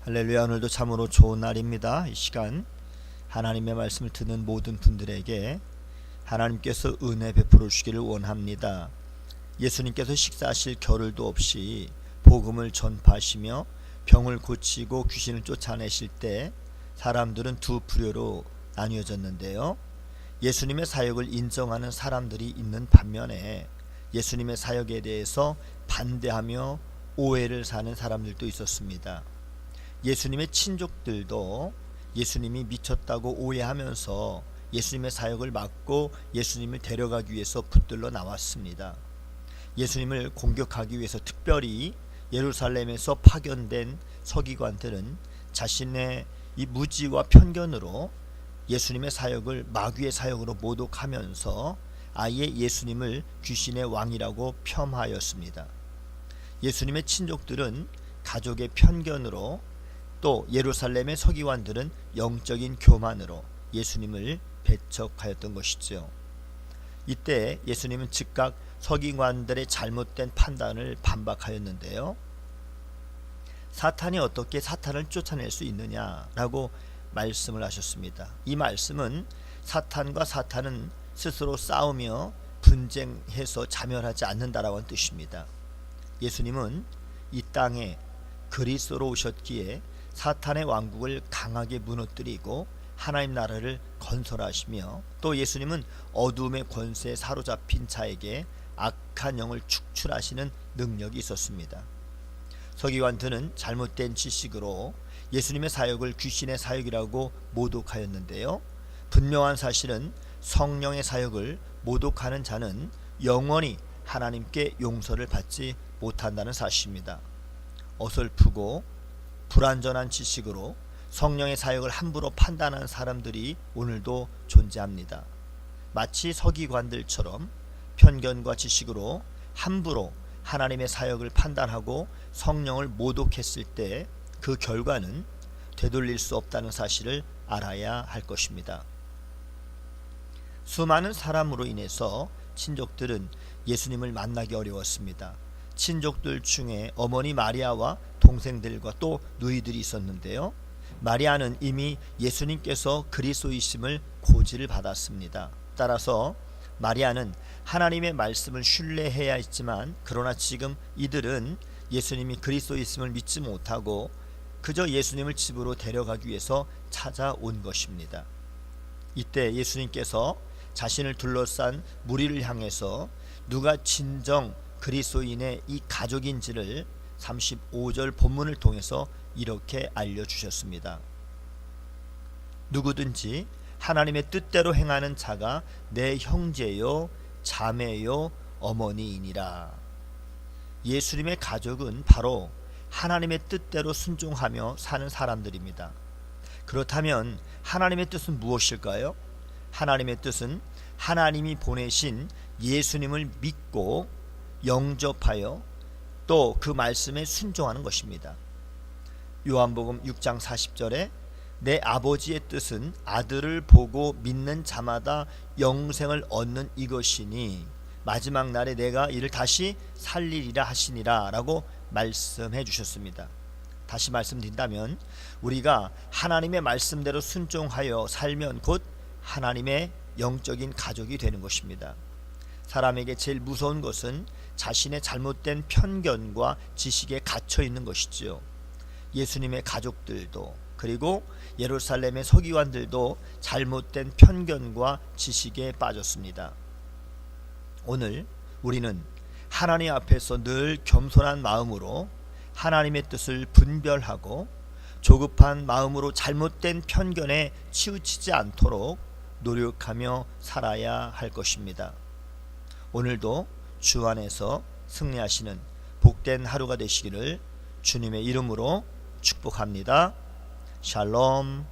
할렐루야. 오늘도 참으로 좋은 날입니다. 이 시간 하나님의 말씀을 듣는 모든 분들에게 하나님께서 은혜 베풀어 주시기를 원합니다. 예수님께서 식사하실 겨를도 없이 복음을 전파하시며 병을 고치고 귀신을 쫓아내실 때 사람들은 두 부류로 나뉘어졌는데요. 예수님의 사역을 인정하는 사람들이 있는 반면에 예수님의 사역에 대해서 반대하며 오해를 사는 사람들도 있었습니다. 예수님의 친족들도 예수님이 미쳤다고 오해하면서 예수님의 사역을 막고 예수님을 데려가기 위해서 붙들러 나왔습니다. 예수님을 공격하기 위해서 특별히 예루살렘에서 파견된 서기관들은 자신의 이 무지와 편견으로 예수님의 사역을 마귀의 사역으로 모독하면서 아예 예수님을 귀신의 왕이라고 폄하하였습니다. 예수님의 친족들은 가족의 편견으로 또 예루살렘의 서기관들은 영적인 교만으로 예수님을 배척하였던 것이죠. 이때 예수님은 즉각 서기관들의 잘못된 판단을 반박하였는데요. 사탄이 어떻게 사탄을 쫓아낼 수 있느냐라고 말씀을 하셨습니다. 이 말씀은 사탄과 사탄은 스스로 싸우며 분쟁해서 자멸하지 않는다라고 하는 뜻입니다. 예수님은 이 땅에 그리스도로 오셨기에 사탄의 왕국을 강하게 무너뜨리고 하나님 나라를 건설하시며 또 예수님은 어둠의 권세에 사로잡힌 자에게 악한 영을 축출하시는 능력이 있었습니다. 서기관들은 잘못된 지식으로 예수님의 사역을 귀신의 사역이라고 모독하였는데요. 분명한 사실은 성령의 사역을 모독하는 자는 영원히 하나님께 용서를 받지 못한다는 사실입니다. 어설프고 불완전한 지식으로 성령의 사역을 함부로 판단하는 사람들이 오늘도 존재합니다. 마치 서기관들처럼 편견과 지식으로 함부로 하나님의 사역을 판단하고 성령을 모독했을 때 그 결과는 되돌릴 수 없다는 사실을 알아야 할 것입니다. 수많은 사람으로 인해서 친족들은 예수님을 만나기 어려웠습니다. 친족들 중에 어머니 마리아와 동생들과 또 누이들이 있었는데요. 마리아는 이미 예수님께서 그리스도이심을 고지를 받았습니다. 따라서 마리아는 하나님의 말씀을 신뢰해야 했지만 그러나 지금 이들은 예수님이 그리스도이심을 믿지 못하고 그저 예수님을 집으로 데려가기 위해서 찾아온 것입니다. 이때 예수님께서 자신을 둘러싼 무리를 향해서 누가 진정 그리스도인의 이 가족인지를 35절 본문을 통해서 이렇게 알려주셨습니다. 누구든지 하나님의 뜻대로 행하는 자가 내 형제요 자매요 어머니이니라. 예수님의 가족은 바로 하나님의 뜻대로 순종하며 사는 사람들입니다. 그렇다면 하나님의 뜻은 무엇일까요? 하나님의 뜻은 하나님이 보내신 예수님을 믿고 영접하여 또 그 말씀에 순종하는 것입니다. 요한복음 6장 40절에 내 아버지의 뜻은 아들을 보고 믿는 자마다 영생을 얻는 이것이니 마지막 날에 내가 이를 다시 살리리라 하시니라 라고 말씀해 주셨습니다. 다시 말씀드린다면 우리가 하나님의 말씀대로 순종하여 살면 곧 하나님의 영적인 가족이 되는 것입니다. 사람에게 제일 무서운 것은 자신의 잘못된 편견과 지식에 갇혀 있는 것이지요. 예수님의 가족들도 그리고 예루살렘의 서기관들도 잘못된 편견과 지식에 빠졌습니다. 오늘 우리는 하나님 앞에서 늘 겸손한 마음으로 하나님의 뜻을 분별하고 조급한 마음으로 잘못된 편견에 치우치지 않도록 노력하며 살아야 할 것입니다. 오늘도 주 안에서 승리하시는 복된 하루가 되시기를 주님의 이름으로 축복합니다. 샬롬.